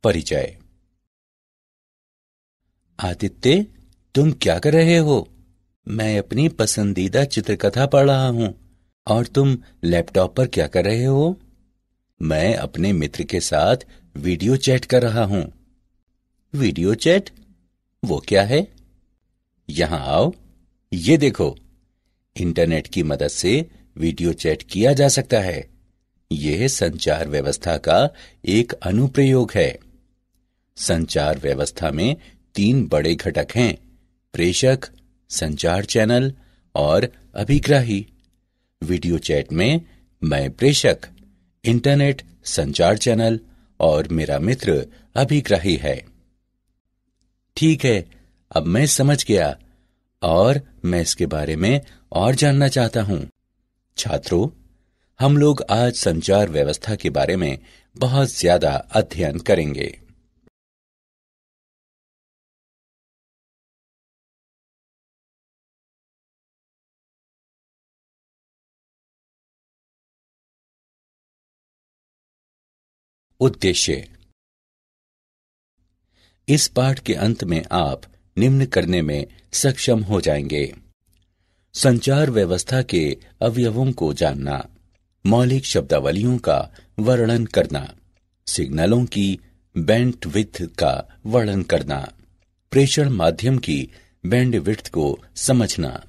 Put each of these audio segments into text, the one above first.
परिचय। आदित्य, तुम क्या कर रहे हो? मैं अपनी पसंदीदा चित्रकथा पढ़ रहा हूँ। और तुम लैपटॉप पर क्या कर रहे हो? मैं अपने मित्र के साथ वीडियो चैट कर रहा हूँ। Video chat? वो क्या है? यहां आओ, ये देखो। इंटरनेट की मदद से वीडियो चैट किया जा सकता है। यह संचार व्यवस्था का एक अनुप्रयोग है। संचार व्यवस्था में 3 बड़े घटक हैं: प्रेषक, संचार चैनल और अभिग्राही। वीडियो चैट में मैं प्रेषक, इंटरनेट संचार चैनल और मेरा मित्र अभिग्राही है। ठीक है, अब मैं समझ गया और मैं इसके बारे में और जानना चाहता हूं। छात्रों, हम लोग आज संचार व्यवस्था के बारे में बहुत ज्यादा अध्ययन करेंगे। उद्देश्य। इस पाठ के अंत में आप निम्न करने में सक्षम हो जाएंगे: संचार व्यवस्था के अवयवों को जानना, मौलिक शब्दावलियों का वर्णन करना, सिग्नलों की बैंडविड्थ का वर्णन करना, प्रेषण माध्यम की बैंडविड्थ को समझना,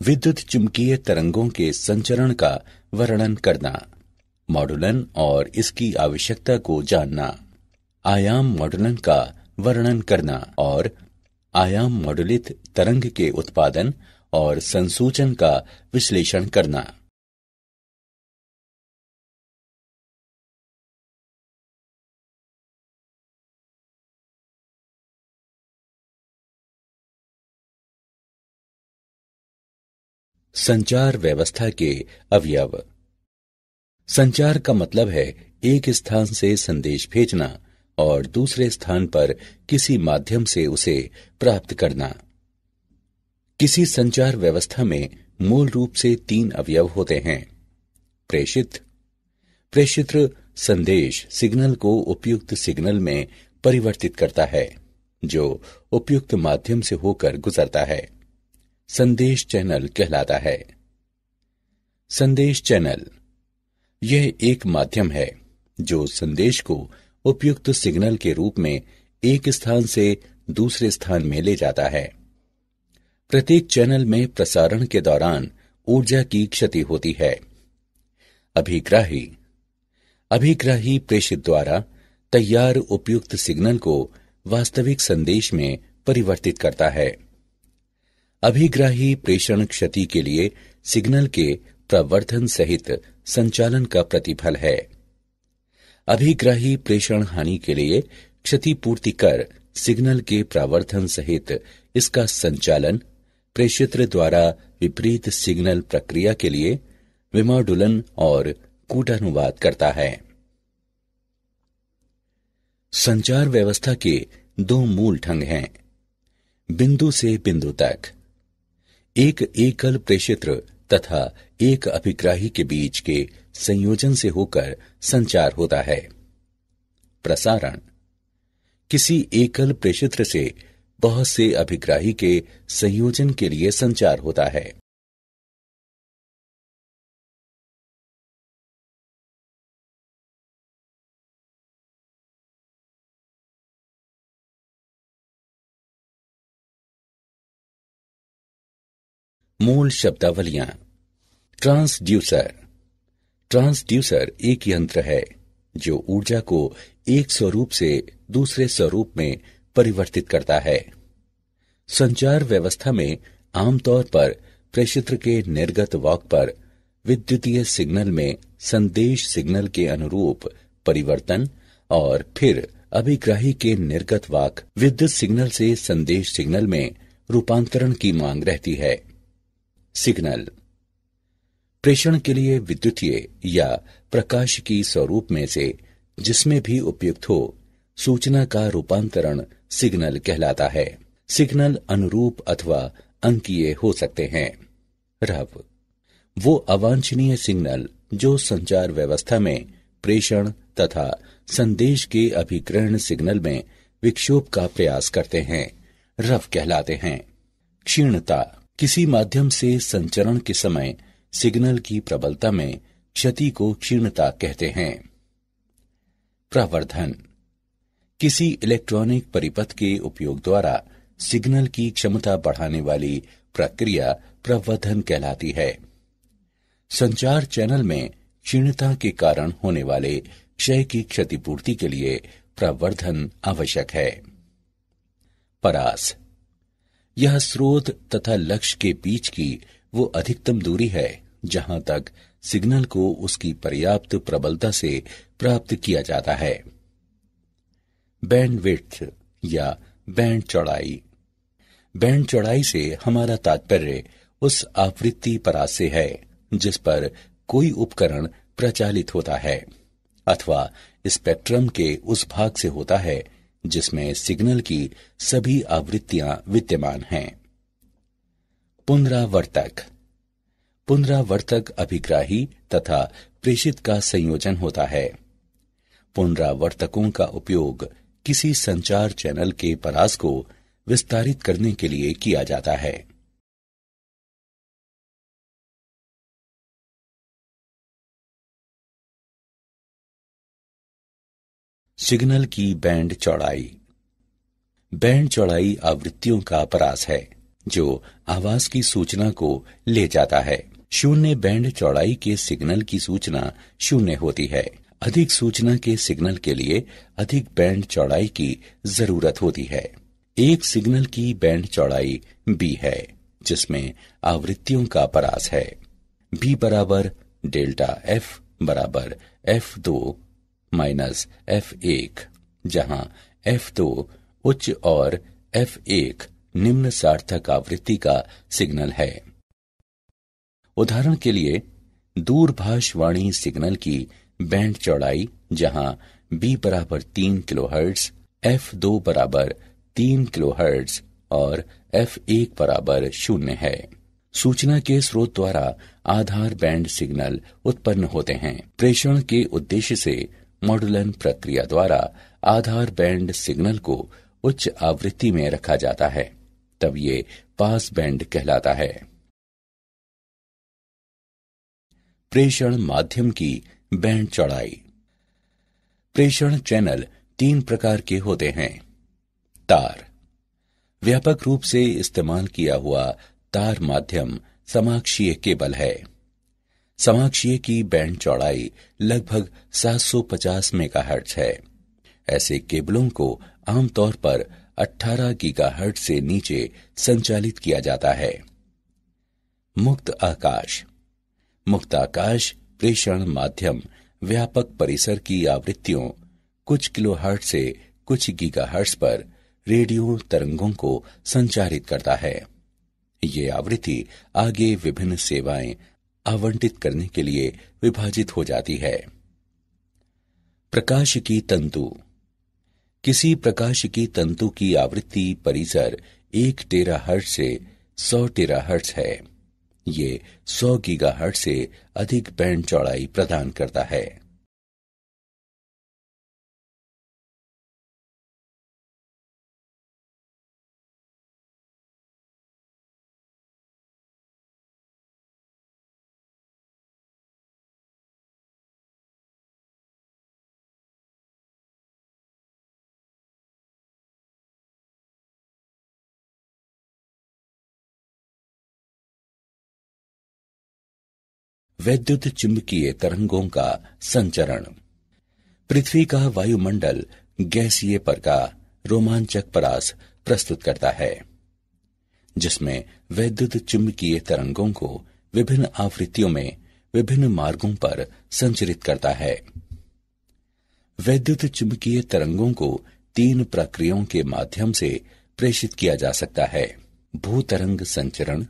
विद्युत चुंबकीय तरंगों के संचरण का वर्णन करना, मॉडुलन और इसकी आवश्यकता को जानना, आयाम मॉडुलन का वर्णन करना और आयाम मॉडुलित तरंग के उत्पादन और संसूचन का विश्लेषण करना। संचार व्यवस्था के अवयव। संचार का मतलब है एक स्थान से संदेश भेजना और दूसरे स्थान पर किसी माध्यम से उसे प्राप्त करना। किसी संचार व्यवस्था में मूल रूप से 3 अवयव होते हैं: प्रेषित। प्रेषित्र संदेश सिग्नल को उपयुक्त सिग्नल में परिवर्तित करता है, जो उपयुक्त माध्यम से होकर गुजरता है। संदेश चैनल कहलाता है। संदेश चैनल यह एक माध्यम है जो संदेश को उपयुक्त सिग्नल के रूप में एक स्थान से दूसरे स्थान में ले जाता है। प्रत्येक चैनल में प्रसारण के दौरान ऊर्जा की क्षति होती है। अभिग्राही। अभिग्राही प्रेषित द्वारा तैयार उपयुक्त सिग्नल को वास्तविक संदेश में परिवर्तित करता है। अभिग्राही प्रेषण क्षति के लिए सिग्नल के प्रवर्धन सहित संचालन का प्रतिफल है। अभिग्राही प्रेषण हानि के लिए क्षतिपूर्ति कर सिग्नल के प्रावर्धन सहित इसका संचालन प्रेषित्र द्वारा विपरीत सिग्नल प्रक्रिया के लिए विमॉडुलन और कूटानुवाद करता है। संचार व्यवस्था के 2 मूल ढंग हैं: बिंदु से बिंदु तक। एक एकल प्रेषित्र तथा एक अभिग्राही के बीच के संयोजन से होकर संचार होता है। प्रसारण। किसी एकल प्रेषित्र से बहुत से अभिग्राही के संयोजन के लिए संचार होता है। मूल शब्दावलियां। ट्रांसड्यूसर। ट्रांसड्यूसर एक यंत्र है जो ऊर्जा को एक स्वरूप से दूसरे स्वरूप में परिवर्तित करता है। संचार व्यवस्था में आमतौर पर प्रेषित्र के निर्गत वाक पर विद्युतीय सिग्नल में संदेश सिग्नल के अनुरूप परिवर्तन और फिर अभिग्राही के निर्गत वाक विद्युत सिग्नल से संदेश सिग्नल में रूपांतरण की मांग रहती है। सिग्नल प्रेषण के लिए विद्युतीय या प्रकाशिकी स्वरूप में से जिसमें भी उपयुक्त हो सूचना का रूपांतरण सिग्नल कहलाता है। सिग्नल अनुरूप अथवा अंकीय हो सकते हैं। रव वो अवांछनीय सिग्नल जो संचार व्यवस्था में प्रेषण तथा संदेश के अभिग्रहण सिग्नल में विक्षोभ का प्रयास करते हैं, रव कहलाते हैं। क्षीणता, किसी माध्यम से संचरण के समय सिग्नल की प्रबलता में क्षति को क्षीणता कहते हैं। प्रवर्धन, किसी इलेक्ट्रॉनिक परिपथ के उपयोग द्वारा सिग्नल की क्षमता बढ़ाने वाली प्रक्रिया प्रवर्धन कहलाती है। संचार चैनल में क्षीणता के कारण होने वाले क्षय की क्षतिपूर्ति के लिए प्रवर्धन आवश्यक है। परास, यह स्रोत तथा लक्ष्य के बीच की वो अधिकतम दूरी है जहां तक सिग्नल को उसकी पर्याप्त प्रबलता से प्राप्त किया जाता है। बैंडविड्थ या बैंड चौड़ाई, बैंड चौड़ाई से हमारा तात्पर्य उस आवृत्ति परास से है जिस पर कोई उपकरण प्रचालित होता है अथवा स्पेक्ट्रम के उस भाग से होता है जिसमें सिग्नल की सभी आवृत्तियां विद्यमान हैं। पुनरावर्तक, पुनरावर्तक अभिग्राही तथा प्रेषित का संयोजन होता है। पुनरावर्तकों का उपयोग किसी संचार चैनल के परास को विस्तारित करने के लिए किया जाता है। सिग्नल की बैंड चौड़ाई, बैंड चौड़ाई आवृत्तियों का परास है जो आवाज की सूचना को ले जाता है। शून्य बैंड चौड़ाई के सिग्नल की सूचना शून्य होती है। अधिक सूचना के सिग्नल के लिए अधिक बैंड चौड़ाई की जरूरत होती है। एक सिग्नल की बैंड चौड़ाई b है जिसमें आवृत्तियों का परास है। b बराबर डेल्टा f बराबर f2 माइनस f1, जहां f2 उच्च और f1 निम्न सार्थक आवृत्ति का सिग्नल है। उदाहरण के लिए दूरभाषवाणी सिग्नल की बैंड चौड़ाई जहां b बराबर 3 किलोहर्ट्ज, f2 बराबर 3 किलोहर्ट्ज और f1 बराबर 0 है। सूचना के स्रोत द्वारा आधार बैंड सिग्नल उत्पन्न होते हैं। प्रेषण के उद्देश्य से मॉड्यूलन प्रक्रिया द्वारा आधार बैंड सिग्नल को उच्च आवृत्ति में रखा जाता है, तब ये पास बैंड कहलाता है। प्रेषण माध्यम की बैंड चौड़ाई, प्रेषण चैनल 3 प्रकार के होते हैं। तार, व्यापक रूप से इस्तेमाल किया हुआ तार माध्यम समाक्षीय केबल है। समाक्षीय की बैंड चौड़ाई लगभग 750 मेगाहर्ट्ज है। ऐसे केबलों को आमतौर पर 18 गीगाहर्ट्ज से नीचे संचालित किया जाता है। मुक्त आकाश, मुक्त आकाश प्रेषण माध्यम व्यापक परिसर की आवृत्तियों कुछ किलोहर्ट्ज से कुछ गीगाहर्ट्ज पर रेडियो तरंगों को संचारित करता है। ये आवृत्ति आगे विभिन्न सेवाएं आवंटित करने के लिए विभाजित हो जाती है। प्रकाश की तंतु, किसी प्रकाश की तंतु की आवृत्ति परिसर 1 टेराहर्ट्ज से 100 टेराहर्ट्ज है। ये 100 गीगाहर्ट्ज से अधिक बैंड चौड़ाई प्रदान करता है। वैद्युत चुंबकीय तरंगों का संचरण, पृथ्वी का वायुमंडल गैसीय पर का रोमांचक परास प्रस्तुत करता है जिसमें वैद्युत चुंबकीय तरंगों को विभिन्न आवृत्तियों में विभिन्न मार्गों पर संचरित करता है। वैद्युत चुंबकीय तरंगों को 3 प्रक्रियाओं के माध्यम से प्रेषित किया जा सकता है: भूतरंग संचरण,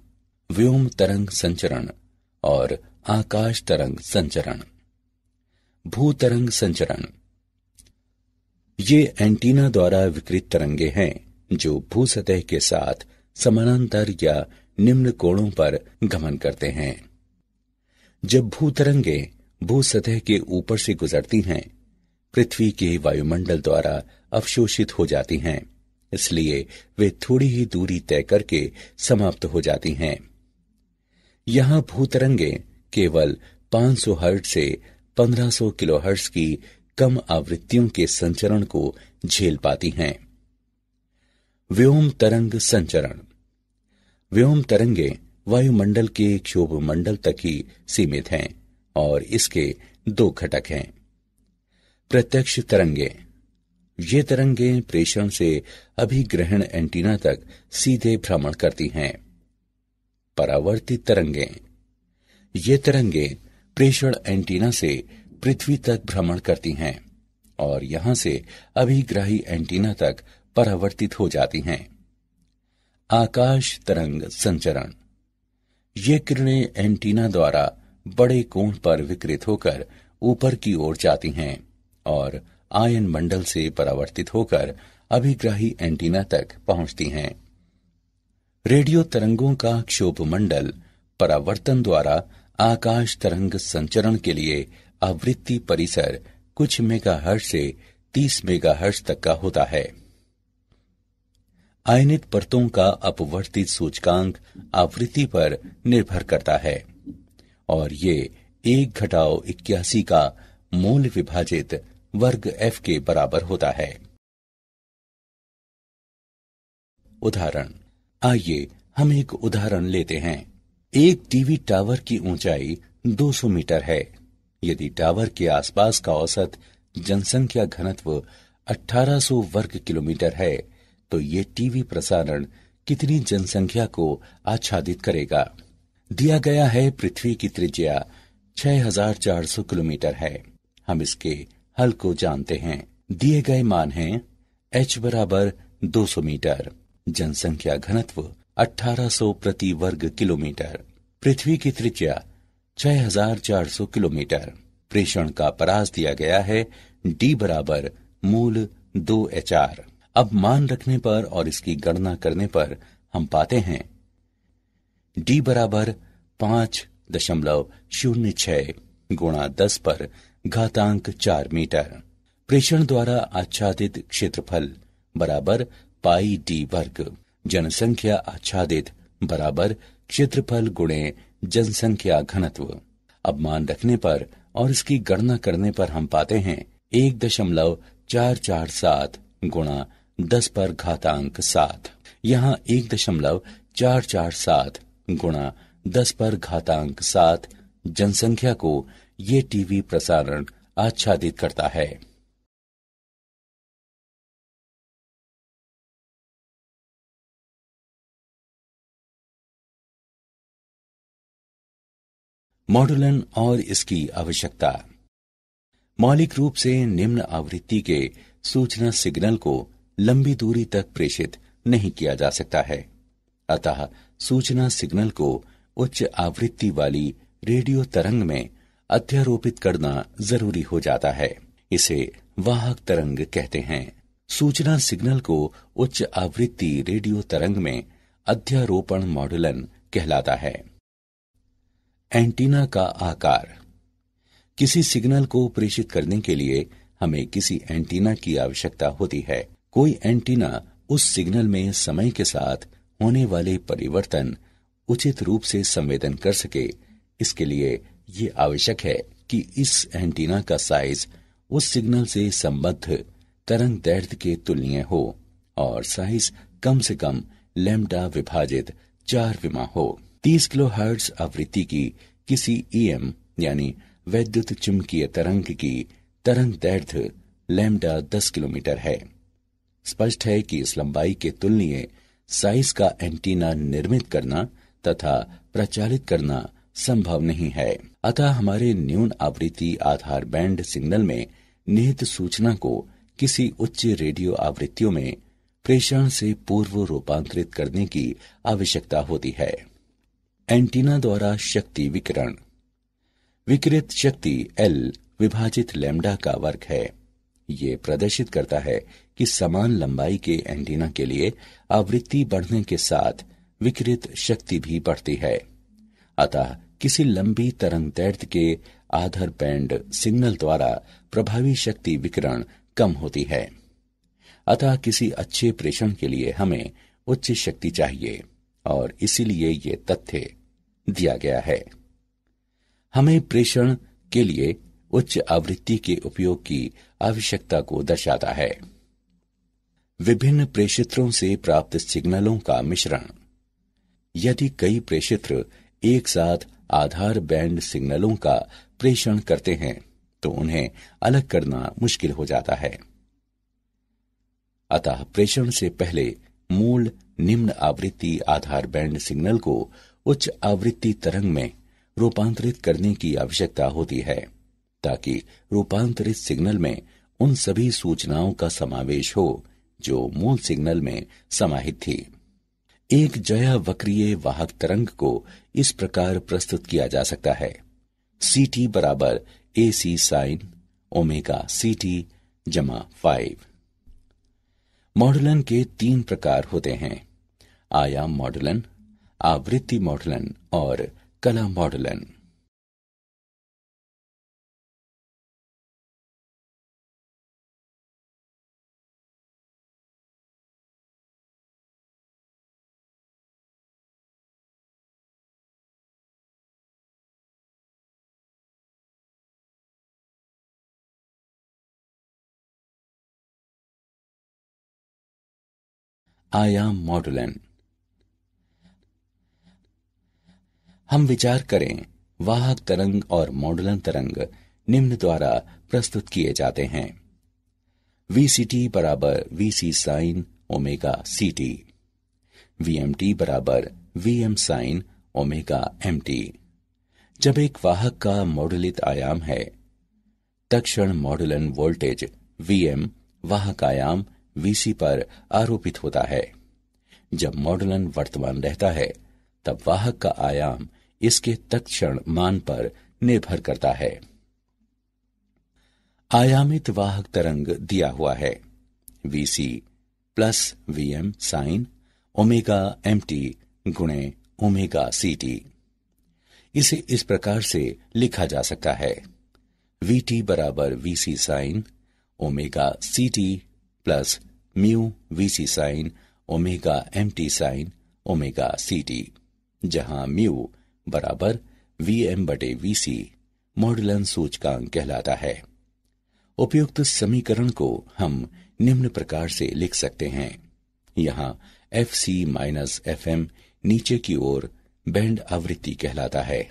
व्योम तरंग संचरण और आकाश तरंग संचरण। भूतरंग संचरण, ये एंटीना द्वारा विकृत तरंगे हैं जो भूसतह के साथ समानांतर या निम्न कोणों पर गमन करते हैं। जब भूतरंगे भूसतह के ऊपर से गुजरती हैं, पृथ्वी के वायुमंडल द्वारा अवशोषित हो जाती हैं, इसलिए वे थोड़ी ही दूरी तय करके समाप्त हो जाती हैं। यहां भूतरंगें केवल 500 हर्ट्ज से 1500 किलोहर्ट्ज की कम आवृत्तियों के संचरण को झेल पाती हैं। व्योम तरंग संचरण। व्योम तरंगें वायुमंडल के क्षोभ मंडल तक ही सीमित हैं और इसके दो घटक हैं। प्रत्यक्ष तरंगें। ये तरंगें प्रेषण से अभिग्रहण एंटीना तक सीधे भ्रमण करती हैं। परावर्तित तरंगें। ये तरंगें प्रेषण एंटीना से पृथ्वी तक भ्रमण करती हैं और यहां से अभिग्राही एंटीना तक परावर्तित हो जाती हैं। आकाश तरंग संचरण। ये किरणें एंटीना द्वारा बड़े कोण पर विकिरित होकर ऊपर की ओर जाती हैं और आयन मंडल से परावर्तित होकर अभिग्राही एंटीना तक पहुंचती हैं। रेडियो तरंगों का क्षोभ मंडल परावर्तन द्वारा आकाश तरंग संचरण के लिए आवृत्ति परिसर कुछ मेगाहर्ट्ज से 30 मेगाहर्ट्ज तक का होता है। आयनित परतों का अपवर्तित सूचकांक आवृत्ति पर निर्भर करता है और ये 1-81 का मूल विभाजित वर्ग f के बराबर होता है। उदाहरण। आइए हम एक उदाहरण लेते हैं। एक टीवी टावर की ऊंचाई 200 मीटर है। यदि टावर के आसपास का औसत जनसंख्या घनत्व 1800 वर्ग किलोमीटर है तो ये टीवी प्रसारण कितनी जनसंख्या को आच्छादित करेगा? दिया गया है पृथ्वी की त्रिज्या 6400 किलोमीटर है। हम इसके हल को जानते हैं। दिए गए मान हैं h बराबर 200 मीटर, जनसंख्या घनत्व 1800 प्रति वर्ग किलोमीटर, पृथ्वी की त्रिज्या 6400 किलोमीटर। प्रेषण का परास दिया गया है d बराबर मूल 2HR। अब मान रखने पर और इसकी गणना करने पर हम पाते हैं d बराबर 5.06 गुणा 10 पर घातांक 4 मीटर। प्रेषण द्वारा आच्छादित क्षेत्रफल बराबर पाई d वर्ग। जनसंख्या आच्छादित बराबर क्षेत्रफल गुणे जनसंख्या घनत्व। अब मान रखने पर और इसकी गणना करने पर हम पाते हैं 1.447 गुणा 10 पर घातांक 7। यहाँ 1.447 गुणा 10 पर घातांक 7 जनसंख्या को ये टीवी प्रसारण आच्छादित करता है। मॉड्यूलन और इसकी आवश्यकता। मौलिक रूप से निम्न आवृत्ति के सूचना सिग्नल को लंबी दूरी तक प्रेषित नहीं किया जा सकता है। अतः सूचना सिग्नल को उच्च आवृत्ति वाली रेडियो तरंग में अध्यारोपित करना जरूरी हो जाता है। इसे वाहक तरंग कहते हैं। सूचना सिग्नल को उच्च आवृत्ति रेडियो तरंग में अध्यारोपण मॉड्यूलन कहलाता है। एंटीना का आकार। किसी सिग्नल को प्रेषित करने के लिए हमें किसी एंटीना की आवश्यकता होती है। कोई एंटीना उस सिग्नल में समय के साथ होने वाले परिवर्तन उचित रूप से संवेदन कर सके। इसके लिए ये आवश्यक है कि इस एंटीना का साइज उस सिग्नल से संबद्ध तरंग दैर्ध्य के तुलनीय हो और साइज कम से कम लैम्ब्डा विभाजित 4 विमा हो। 30 किलोहर्ट्ज आवृत्ति की किसी EM यानी वैद्युत चुंबकीय तरंग की तरंग दैर्ध्य लैम्ब्डा 10 किलोमीटर है। स्पष्ट है कि इस लंबाई के तुलनीय साइज का एंटीना निर्मित करना तथा प्रचालित करना संभव नहीं है। अतः हमारे न्यून आवृत्ति आधार बैंड सिग्नल में निहित सूचना को किसी उच्च रेडियो आवृत्तियों में प्रेषण से पूर्व रूपांतरित करने की आवश्यकता होती है। एंटीना द्वारा शक्ति विकिरण। विकिरित शक्ति L विभाजित लैम्ब्डा का वर्ग है। ये प्रदर्शित करता है कि समान लंबाई के एंटीना के लिए आवृत्ति बढ़ने के साथ विकिरित शक्ति भी बढ़ती है। अतः किसी लंबी तरंग दैर्ध्य के आधार बैंड सिग्नल द्वारा प्रभावी शक्ति विकिरण कम होती है। अतः किसी अच्छे प्रेषण के लिए हमें उच्च शक्ति चाहिए और इसीलिए ये तथ्य दिया गया है। हमें प्रेषण के लिए उच्च आवृत्ति के उपयोग की आवश्यकता को दर्शाता है। विभिन्न प्रेषित्रों से प्राप्त सिग्नलों का मिश्रण। यदि कई प्रेषित्र एक साथ आधार बैंड सिग्नलों का प्रेषण करते हैं तो उन्हें अलग करना मुश्किल हो जाता है। अतः प्रेषण से पहले मूल निम्न आवृत्ति आधार बैंड सिग्नल को उच्च आवृत्ति तरंग में रूपांतरित करने की आवश्यकता होती है, ताकि रूपांतरित सिग्नल में उन सभी सूचनाओं का समावेश हो जो मूल सिग्नल में समाहित थी। एक ज्यावक्रीय वाहक तरंग को इस प्रकार प्रस्तुत किया जा सकता है। ct बराबर AC साइन ओमेगा CT जमा 5। मॉडुलन के 3 प्रकार होते हैं: आयाम मॉडुलन, आवृत्ति मॉडुलन और कला मॉडुलन। आयाम मॉडुलन। हम विचार करें, वाहक तरंग और मॉडुलन तरंग निम्न द्वारा प्रस्तुत किए जाते हैं: VCT बराबर VC sine omega CT, VMT बराबर VM साइन ओमेगा MT। जब एक वाहक का मॉडुलित आयाम है, तत्क्षण मॉडुलन वोल्टेज VM वाहक आयाम VC पर आरोपित होता है। जब मॉडुलन वर्तमान रहता है, तब वाहक का आयाम इसके तत्क्षण मान पर निर्भर करता है। आयामित वाहक तरंग दिया हुआ है: VC plus VM sine omega MT गुणे ओमेगा CT। इसे इस प्रकार से लिखा जा सकता है: VT बराबर VC sine omega CT plus mu VC sine omega MT sine omega CT, जहां म्यू बराबर VM बटे VC मॉडुलन सूचकांक कहलाता है। उपयुक्त समीकरण को हम निम्न प्रकार से लिख सकते हैं: यहाँ FC माइनस FM नीचे की ओर बैंड आवृत्ति कहलाता है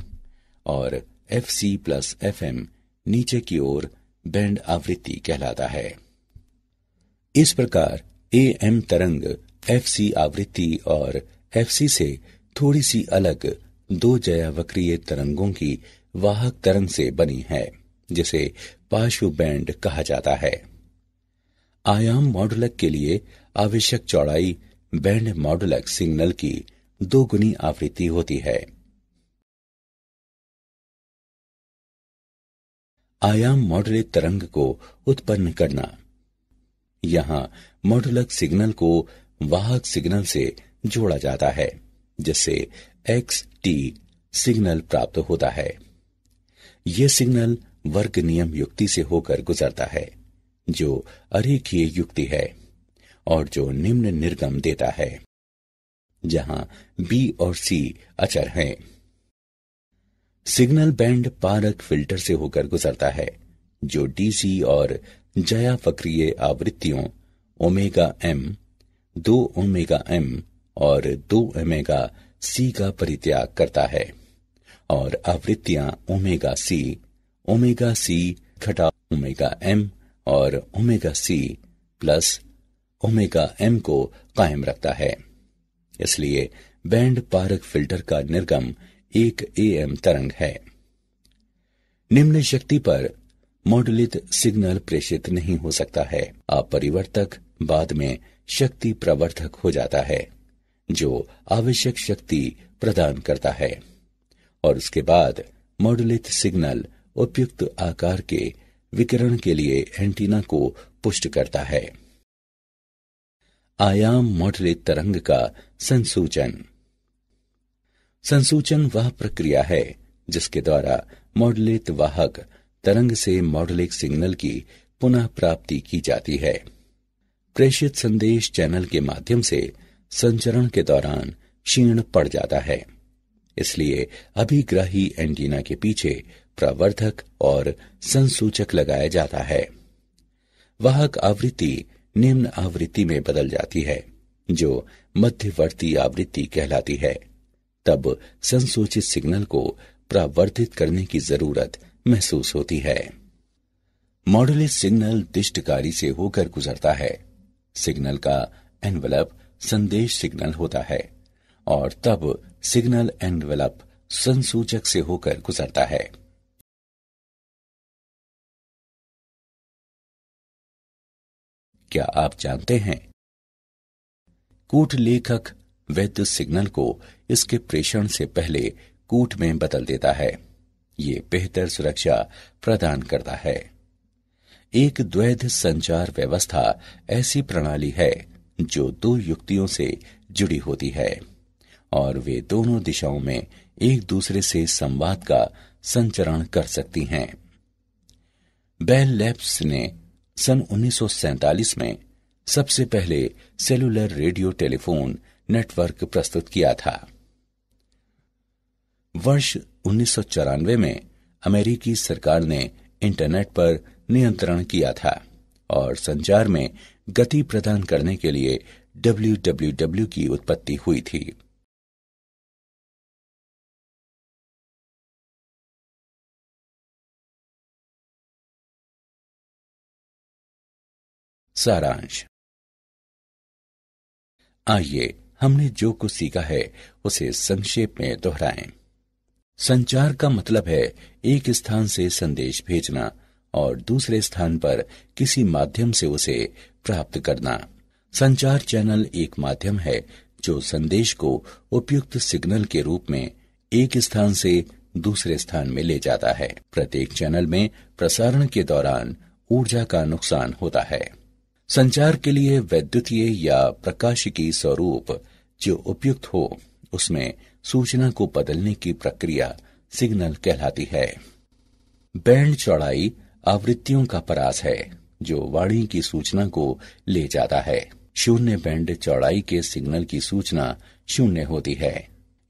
और FC प्लस FM नीचे की ओर बैंड आवृत्ति कहलाता है। इस प्रकार AM तरंग FC आवृत्ति और FC से थोड़ी सी अलग 2 ज्यावक्रीय तरंगों की वाहक तरंग से बनी है, जिसे पार्श्व बैंड कहा जाता है। आयाम मॉडुलक के लिए आवश्यक चौड़ाई बैंड मॉडुलक सिग्नल की 2 गुनी आवृत्ति होती है। आयाम मॉडुलित तरंग को उत्पन्न करना। यहाँ मॉडुलक सिग्नल को वाहक सिग्नल से जोड़ा जाता है, जिससे XT सिग्नल प्राप्त होता है। यह सिग्नल वर्ग नियम युक्ति से होकर गुजरता है, जो अरेखीय युक्ति है और जो निम्न निर्गम देता है, जहां B और C अचर हैं। सिग्नल बैंड पारक फिल्टर से होकर गुजरता है, जो DC और ज्यावक्रीय आवृत्तियों ओमेगा M, 2 ओमेगा M और 2 ओमेगा C का परित्याग करता है और आवृत्तियां ओमेगा C घटा ओमेगा M और omega C plus omega M को कायम रखता है। इसलिए बैंड पारक फिल्टर का निर्गम एक AM तरंग है। निम्न शक्ति पर मॉडुलित सिग्नल प्रेषित नहीं हो सकता है। अपरिवर्तक बाद में शक्ति प्रवर्धक हो जाता है, जो आवश्यक शक्ति प्रदान करता है, और उसके बाद मॉडुलित सिग्नल उपयुक्त आकार के विकिरण के लिए एंटीना को पुष्ट करता है। आयाम मॉडुलित तरंग का संसूचन। संसूचन वह प्रक्रिया है जिसके द्वारा मॉड्यूलेट वाहक तरंग से मॉड्यूलिक सिग्नल की पुनः प्राप्ति की जाती है। प्रेषित संदेश चैनल के माध्यम से संचरण के दौरान क्षीण पड़ जाता है, इसलिए अभिग्राही एंटीना के पीछे प्रवर्धक और संसूचक लगाया जाता है। वाहक आवृत्ति निम्न आवृत्ति में बदल जाती है, जो मध्यवर्ती आवृत्ति कहलाती है। तब संसूचित सिग्नल को प्रवर्धित करने की जरूरत महसूस होती है। मॉड्यूलेट सिग्नल दिष्टकारी से होकर गुजरता है। सिग्नल का एनवेलप संदेश सिग्नल होता है और तब सिग्नल एनवेलप संसूचक से होकर गुजरता है। क्या आप जानते हैं, कूट लेखक विद्युत सिग्नल को इसके प्रेषण से पहले कूट में बदल देता है। ये बेहतर सुरक्षा प्रदान करता है। एक द्वैध संचार व्यवस्था ऐसी प्रणाली है जो दो युक्तियों से जुड़ी होती है और वे दोनों दिशाओं में एक दूसरे से संवाद का संचरण कर सकती हैं। बेल लैब्स ने सन 1947 में सबसे पहले सेलुलर रेडियो टेलीफोन नेटवर्क प्रस्तुत किया था। वर्ष 1994 में अमेरिकी सरकार ने इंटरनेट पर नियंत्रण किया था और संचार में गति प्रदान करने के लिए WWW की उत्पत्ति हुई थी। सारांश। आइए हमने जो कुछ सीखा है उसे संक्षेप में दोहराएं। संचार का मतलब है एक स्थान से संदेश भेजना और दूसरे स्थान पर किसी माध्यम से उसे प्राप्त करना। संचार चैनल एक माध्यम है जो संदेश को उपयुक्त सिग्नल के रूप में एक स्थान से दूसरे स्थान में ले जाता है। प्रत्येक चैनल में प्रसारण के दौरान ऊर्जा का नुकसान होता है। संचार के लिए वैद्युतीय या प्रकाशिकी स्वरूप जो उपयुक्त हो, उसमें सूचना को बदलने की प्रक्रिया सिग्नल कहलाती है। बैंड चौड़ाई आवृत्तियों का परास है जो वाणी की सूचना को ले जाता है। शून्य बैंड चौड़ाई के सिग्नल की सूचना शून्य होती है।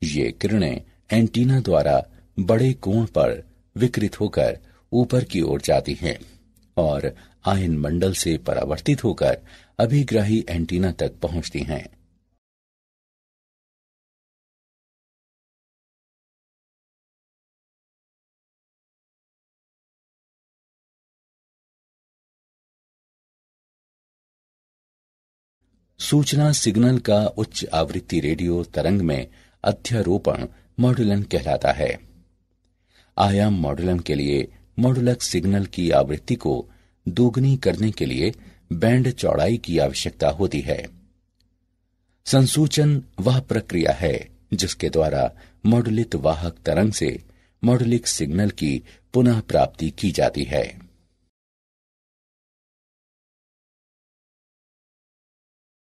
ये किरणें एंटीना द्वारा बड़े कोण पर विकृत होकर ऊपर की ओर जाती हैं और आयन मंडल से परावर्तित होकर अभिग्राही एंटीना तक पहुंचती हैं। सूचना सिग्नल का उच्च आवृत्ति रेडियो तरंग में अध्यारोपण मॉड्यूलन कहलाता है। आयाम मॉड्यूलन के लिए मॉड्यूलक सिग्नल की आवृत्ति को दोगुनी करने के लिए बैंड चौड़ाई की आवश्यकता होती है। संसूचन वह प्रक्रिया है जिसके द्वारा मॉड्यूलित वाहक तरंग से मॉड्यूलिक सिग्नल की पुनः प्राप्ति की जाती है।